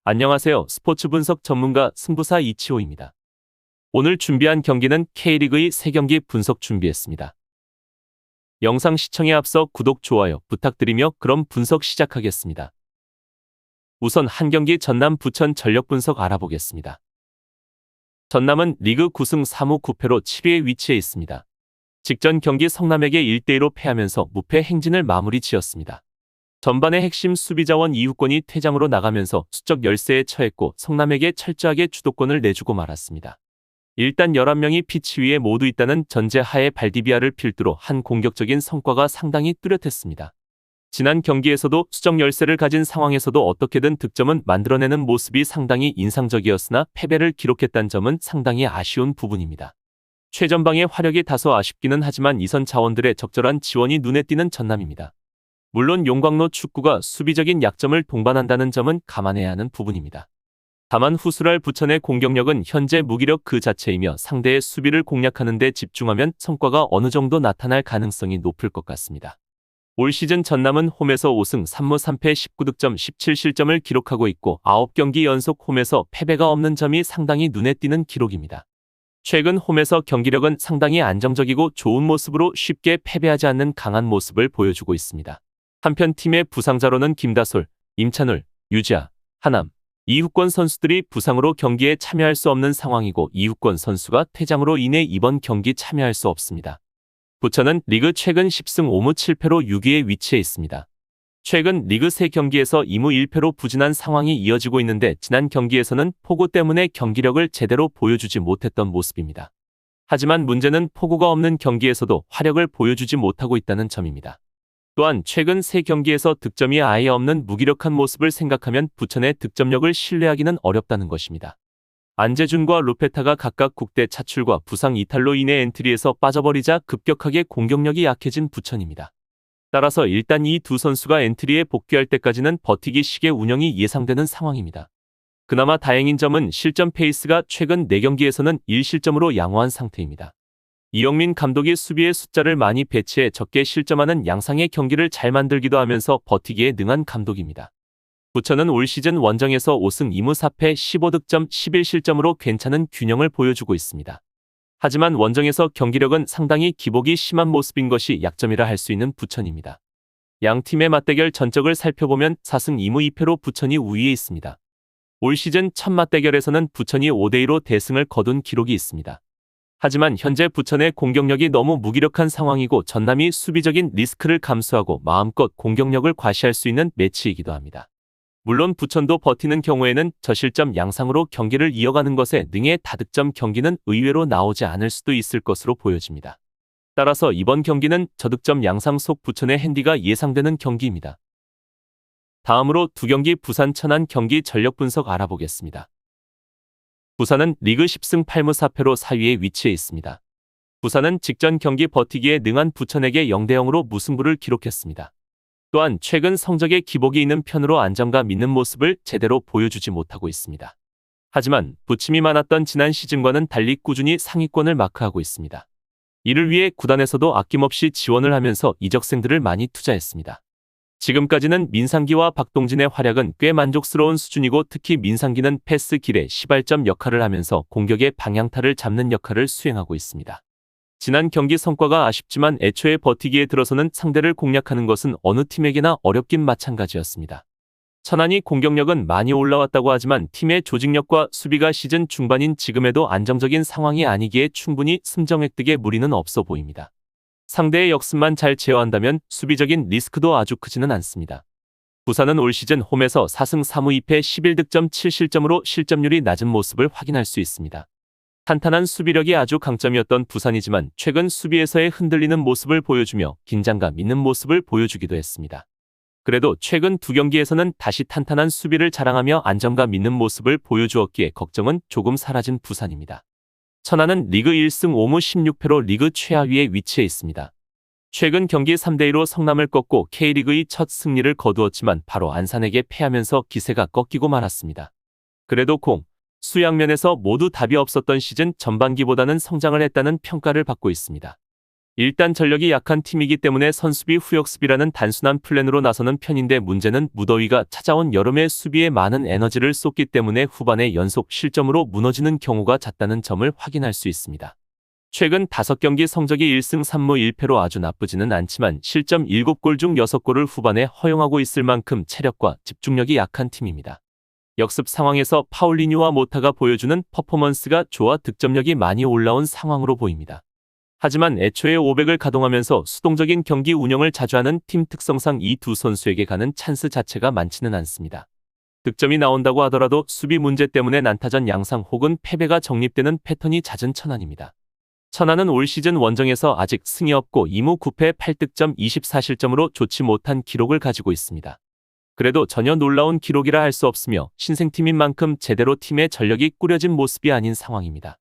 안녕하세요. 스포츠 분석 전문가 승부사 이치호입니다. 오늘 준비한 경기는 K리그의 3경기 분석 준비했습니다. 영상 시청에 앞서 구독, 좋아요 부탁드리며 그럼 분석 시작하겠습니다. 우선 한 경기 전남 부천 전력 분석 알아보겠습니다. 전남은 리그 9승 3무 9패로 7위에 위치해 있습니다. 직전 경기 성남에게 1대2로 패하면서 무패 행진을 마무리 지었습니다. 전반의 핵심 수비자원 이후권이 퇴장으로 나가면서 수적 열세에 처했고 성남에게 철저하게 주도권을 내주고 말았습니다. 일단 11명이 피치 위에 모두 있다는 전제하에 발디비아를 필두로 한 공격적인 성과가 상당히 뚜렷했습니다. 지난 경기에서도 수적 열세를 가진 상황에서도 어떻게든 득점은 만들어내는 모습이 상당히 인상적이었으나 패배를 기록했다는 점은 상당히 아쉬운 부분입니다. 최전방의 화력이 다소 아쉽기는 하지만 이선 자원들의 적절한 지원이 눈에 띄는 전남입니다. 물론 용광로 축구가 수비적인 약점을 동반한다는 점은 감안해야 하는 부분입니다. 다만 후술할 부천의 공격력은 현재 무기력 그 자체이며 상대의 수비를 공략하는 데 집중하면 성과가 어느 정도 나타날 가능성이 높을 것 같습니다. 올 시즌 전남은 홈에서 5승 3무 3패 19득점 17실점을 기록하고 있고 9경기 연속 홈에서 패배가 없는 점이 상당히 눈에 띄는 기록입니다. 최근 홈에서 경기력은 상당히 안정적이고 좋은 모습으로 쉽게 패배하지 않는 강한 모습을 보여주고 있습니다. 한편 팀의 부상자로는 김다솔, 임찬울, 유지아, 하남, 이후권 선수들이 부상으로 경기에 참여할 수 없는 상황이고 이후권 선수가 퇴장으로 인해 이번 경기 참여할 수 없습니다. 부천은 리그 최근 10승 5무 7패로 6위에 위치해 있습니다. 최근 리그 3경기에서 2무 1패로 부진한 상황이 이어지고 있는데 지난 경기에서는 폭우 때문에 경기력을 제대로 보여주지 못했던 모습입니다. 하지만 문제는 폭우가 없는 경기에서도 화력을 보여주지 못하고 있다는 점입니다. 또한 최근 3경기에서 득점이 아예 없는 무기력한 모습을 생각하면 부천의 득점력을 신뢰하기는 어렵다는 것입니다. 안재준과 루페타가 각각 국대 차출과 부상 이탈로 인해 엔트리에서 빠져버리자 급격하게 공격력이 약해진 부천입니다. 따라서 일단 이 두 선수가 엔트리에 복귀할 때까지는 버티기 식의 운영이 예상되는 상황입니다. 그나마 다행인 점은 실점 페이스가 최근 4경기에서는 1실점으로 양호한 상태입니다. 이영민 감독이 수비의 숫자를 많이 배치해 적게 실점하는 양상의 경기를 잘 만들기도 하면서 버티기에 능한 감독입니다. 부천은 올 시즌 원정에서 5승 2무 4패 15득점 11실점으로 괜찮은 균형을 보여주고 있습니다. 하지만 원정에서 경기력은 상당히 기복이 심한 모습인 것이 약점이라 할 수 있는 부천입니다. 양 팀의 맞대결 전적을 살펴보면 4승 2무 2패로 부천이 우위에 있습니다. 올 시즌 첫 맞대결에서는 부천이 5대2로 대승을 거둔 기록이 있습니다. 하지만 현재 부천의 공격력이 너무 무기력한 상황이고 전남이 수비적인 리스크를 감수하고 마음껏 공격력을 과시할 수 있는 매치이기도 합니다. 물론 부천도 버티는 경우에는 저실점 양상으로 경기를 이어가는 것에 능해 다득점 경기는 의외로 나오지 않을 수도 있을 것으로 보여집니다. 따라서 이번 경기는 저득점 양상 속 부천의 핸디가 예상되는 경기입니다. 다음으로 두 경기 부산 천안 경기 전력 분석 알아보겠습니다. 부산은 리그 10승 8무 4패로 4위에 위치해 있습니다. 부산은 직전 경기 버티기에 능한 부천에게 0대0으로 무승부를 기록했습니다. 또한 최근 성적에 기복이 있는 편으로 안정감 있는 모습을 제대로 보여주지 못하고 있습니다. 하지만 부침이 많았던 지난 시즌과는 달리 꾸준히 상위권을 마크하고 있습니다. 이를 위해 구단에서도 아낌없이 지원을 하면서 이적생들을 많이 투자했습니다. 지금까지는 민상기와 박동진의 활약은 꽤 만족스러운 수준이고 특히 민상기는 패스 길에 시발점 역할을 하면서 공격의 방향타를 잡는 역할을 수행하고 있습니다. 지난 경기 성과가 아쉽지만 애초에 버티기에 들어서는 상대를 공략하는 것은 어느 팀에게나 어렵긴 마찬가지였습니다. 천안이 공격력은 많이 올라왔다고 하지만 팀의 조직력과 수비가 시즌 중반인 지금에도 안정적인 상황이 아니기에 충분히 승점 획득에 무리는 없어 보입니다. 상대의 역습만 잘 제어한다면 수비적인 리스크도 아주 크지는 않습니다. 부산은 올 시즌 홈에서 4승 3무 2패 11득점 7실점으로 실점률이 낮은 모습을 확인할 수 있습니다. 탄탄한 수비력이 아주 강점이었던 부산이지만 최근 수비에서의 흔들리는 모습을 보여주며 긴장감 있는 모습을 보여주기도 했습니다. 그래도 최근 두 경기에서는 다시 탄탄한 수비를 자랑하며 안정감 있는 모습을 보여주었기에 걱정은 조금 사라진 부산입니다. 천안은 리그 1승 5무 16패로 리그 최하위에 위치해 있습니다. 최근 경기 3대2로 성남을 꺾고 K리그의 첫 승리를 거두었지만 바로 안산에게 패하면서 기세가 꺾이고 말았습니다. 그래도 수 양면에서 모두 답이 없었던 시즌 전반기보다는 성장을 했다는 평가를 받고 있습니다. 일단 전력이 약한 팀이기 때문에 선수비 후역수비라는 단순한 플랜으로 나서는 편인데 문제는 무더위가 찾아온 여름에 수비에 많은 에너지를 쏟기 때문에 후반에 연속 실점으로 무너지는 경우가 잦다는 점을 확인할 수 있습니다. 최근 5경기 성적이 1승 3무 1패로 아주 나쁘지는 않지만 실점 7골 중 6골을 후반에 허용하고 있을 만큼 체력과 집중력이 약한 팀입니다. 역습 상황에서 파울리뉴와 모타가 보여주는 퍼포먼스가 좋아 득점력이 많이 올라온 상황으로 보입니다. 하지만 애초에 500을 가동하면서 수동적인 경기 운영을 자주 하는 팀 특성상 이 두 선수에게 가는 찬스 자체가 많지는 않습니다. 득점이 나온다고 하더라도 수비 문제 때문에 난타전 양상 혹은 패배가 정립되는 패턴이 잦은 천안입니다. 천안은 올 시즌 원정에서 아직 승이 없고 2무 9패 8득점 24실점으로 좋지 못한 기록을 가지고 있습니다. 그래도 전혀 놀라운 기록이라 할 수 없으며 신생팀인 만큼 제대로 팀의 전력이 꾸려진 모습이 아닌 상황입니다.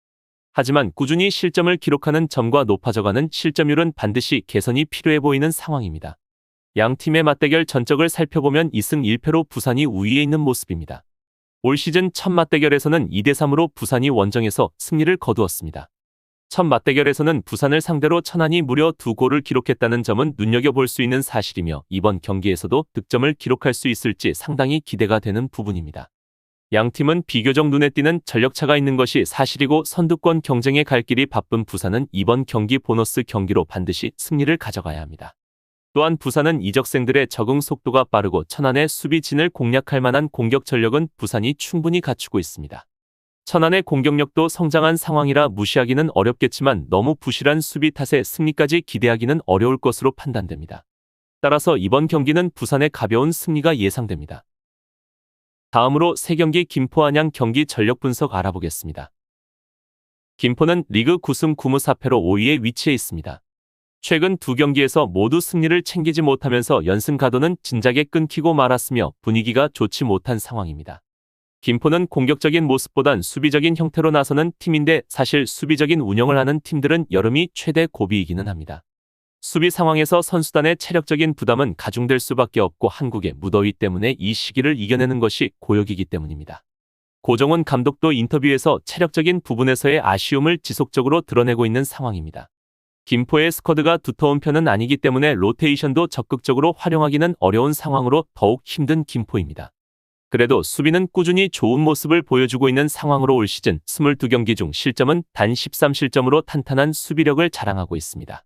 하지만 꾸준히 실점을 기록하는 점과 높아져가는 실점률은 반드시 개선이 필요해 보이는 상황입니다. 양 팀의 맞대결 전적을 살펴보면 2승 1패로 부산이 우위에 있는 모습입니다. 올 시즌 첫 맞대결에서는 2대3으로 부산이 원정에서 승리를 거두었습니다. 첫 맞대결에서는 부산을 상대로 천안이 무려 2골을 기록했다는 점은 눈여겨볼 수 있는 사실이며 이번 경기에서도 득점을 기록할 수 있을지 상당히 기대가 되는 부분입니다. 양 팀은 비교적 눈에 띄는 전력차가 있는 것이 사실이고 선두권 경쟁에 갈 길이 바쁜 부산은 이번 경기 보너스 경기로 반드시 승리를 가져가야 합니다. 또한 부산은 이적생들의 적응 속도가 빠르고 천안의 수비진을 공략할 만한 공격 전력은 부산이 충분히 갖추고 있습니다. 천안의 공격력도 성장한 상황이라 무시하기는 어렵겠지만 너무 부실한 수비 탓에 승리까지 기대하기는 어려울 것으로 판단됩니다. 따라서 이번 경기는 부산의 가벼운 승리가 예상됩니다. 다음으로 3경기 김포 안양 경기 전력 분석 알아보겠습니다. 김포는 리그 9승 9무 4패로 5위에 위치해 있습니다. 최근 2경기에서 모두 승리를 챙기지 못하면서 연승 가도는 진작에 끊기고 말았으며 분위기가 좋지 못한 상황입니다. 김포는 공격적인 모습보단 수비적인 형태로 나서는 팀인데 사실 수비적인 운영을 하는 팀들은 여름이 최대 고비이기는 합니다. 수비 상황에서 선수단의 체력적인 부담은 가중될 수밖에 없고 한국의 무더위 때문에 이 시기를 이겨내는 것이 고역이기 때문입니다. 고정원 감독도 인터뷰에서 체력적인 부분에서의 아쉬움을 지속적으로 드러내고 있는 상황입니다. 김포의 스쿼드가 두터운 편은 아니기 때문에 로테이션도 적극적으로 활용하기는 어려운 상황으로 더욱 힘든 김포입니다. 그래도 수비는 꾸준히 좋은 모습을 보여주고 있는 상황으로 올 시즌 22경기 중 실점은 단 13실점으로 탄탄한 수비력을 자랑하고 있습니다.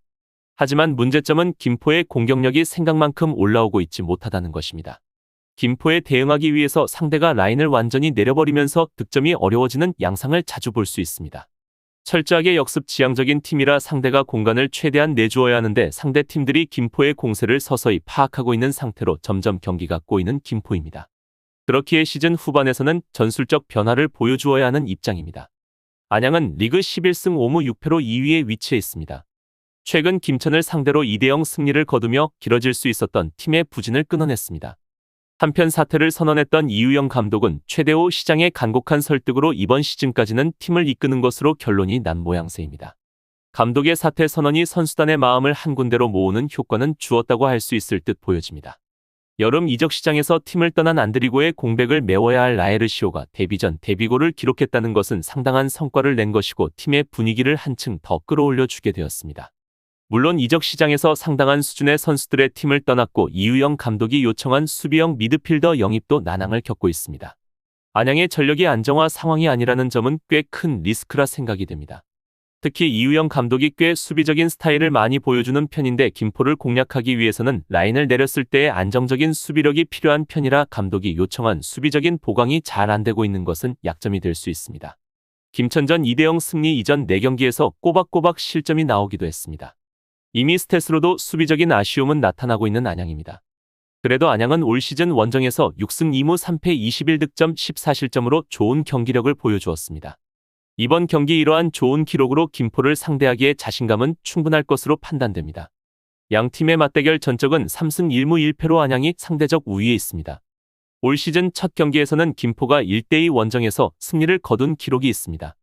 하지만 문제점은 김포의 공격력이 생각만큼 올라오고 있지 못하다는 것입니다. 김포에 대응하기 위해서 상대가 라인을 완전히 내려버리면서 득점이 어려워지는 양상을 자주 볼 수 있습니다. 철저하게 역습 지향적인 팀이라 상대가 공간을 최대한 내주어야 하는데 상대 팀들이 김포의 공세를 서서히 파악하고 있는 상태로 점점 경기가 꼬이는 김포입니다. 그렇기에 시즌 후반에서는 전술적 변화를 보여주어야 하는 입장입니다. 안양은 리그 11승 5무 6패로 2위에 위치해 있습니다. 최근 김천을 상대로 2대0 승리를 거두며 길어질 수 있었던 팀의 부진을 끊어냈습니다. 한편 사퇴를 선언했던 이우영 감독은 최대호 시장의 간곡한 설득으로 이번 시즌까지는 팀을 이끄는 것으로 결론이 난 모양새입니다. 감독의 사퇴 선언이 선수단의 마음을 한 군데로 모으는 효과는 주었다고 할 수 있을 듯 보여집니다. 여름 이적 시장에서 팀을 떠난 안드리고의 공백을 메워야 할 라에르시오가 데뷔전 데뷔골을 기록했다는 것은 상당한 성과를 낸 것이고 팀의 분위기를 한층 더 끌어올려 주게 되었습니다. 물론 이적 시장에서 상당한 수준의 선수들의 팀을 떠났고 이우영 감독이 요청한 수비형 미드필더 영입도 난항을 겪고 있습니다. 안양의 전력이 안정화 상황이 아니라는 점은 꽤 큰 리스크라 생각이 됩니다. 특히 이우영 감독이 꽤 수비적인 스타일을 많이 보여주는 편인데 김포를 공략하기 위해서는 라인을 내렸을 때의 안정적인 수비력이 필요한 편이라 감독이 요청한 수비적인 보강이 잘 안되고 있는 것은 약점이 될 수 있습니다. 김천전 2대0 승리 이전 4경기에서 꼬박꼬박 실점이 나오기도 했습니다. 이미 스탯으로도 수비적인 아쉬움은 나타나고 있는 안양입니다. 그래도 안양은 올 시즌 원정에서 6승 2무 3패 21득점 14실점으로 좋은 경기력을 보여주었습니다. 이번 경기 이러한 좋은 기록으로 김포를 상대하기에 자신감은 충분할 것으로 판단됩니다. 양 팀의 맞대결 전적은 3승 1무 1패로 안양이 상대적 우위에 있습니다. 올 시즌 첫 경기에서는 김포가 1대2 원정에서 승리를 거둔 기록이 있습니다.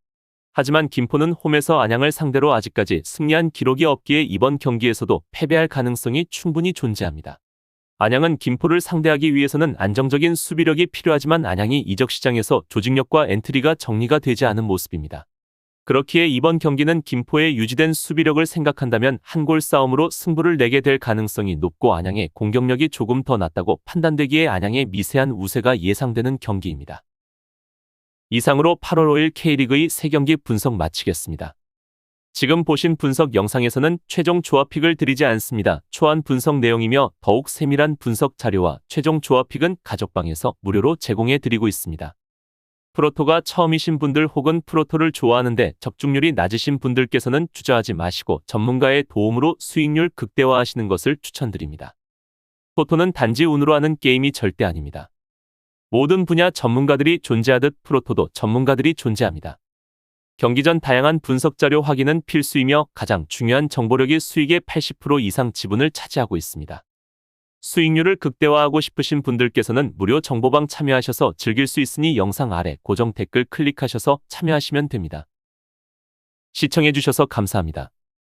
하지만 김포는 홈에서 안양을 상대로 아직까지 승리한 기록이 없기에 이번 경기에서도 패배할 가능성이 충분히 존재합니다. 안양은 김포를 상대하기 위해서는 안정적인 수비력이 필요하지만 안양이 이적 시장에서 조직력과 엔트리가 정리가 되지 않은 모습입니다. 그렇기에 이번 경기는 김포의 유지된 수비력을 생각한다면 한 골 싸움으로 승부를 내게 될 가능성이 높고 안양의 공격력이 조금 더 낮다고 판단되기에 안양의 미세한 우세가 예상되는 경기입니다. 이상으로 8월 5일 K리그의 3경기 분석 마치겠습니다. 지금 보신 분석 영상에서는 최종 조합픽을 드리지 않습니다. 초안 분석 내용이며 더욱 세밀한 분석 자료와 최종 조합픽은 가족방에서 무료로 제공해 드리고 있습니다. 프로토가 처음이신 분들 혹은 프로토를 좋아하는데 적중률이 낮으신 분들께서는 주저하지 마시고 전문가의 도움으로 수익률 극대화하시는 것을 추천드립니다. 토토는 단지 운으로 하는 게임이 절대 아닙니다. 모든 분야 전문가들이 존재하듯 프로토도 전문가들이 존재합니다. 경기 전 다양한 분석 자료 확인은 필수이며 가장 중요한 정보력이 수익의 80% 이상 지분을 차지하고 있습니다. 수익률을 극대화하고 싶으신 분들께서는 무료 정보방 참여하셔서 즐길 수 있으니 영상 아래 고정 댓글 클릭하셔서 참여하시면 됩니다. 시청해주셔서 감사합니다.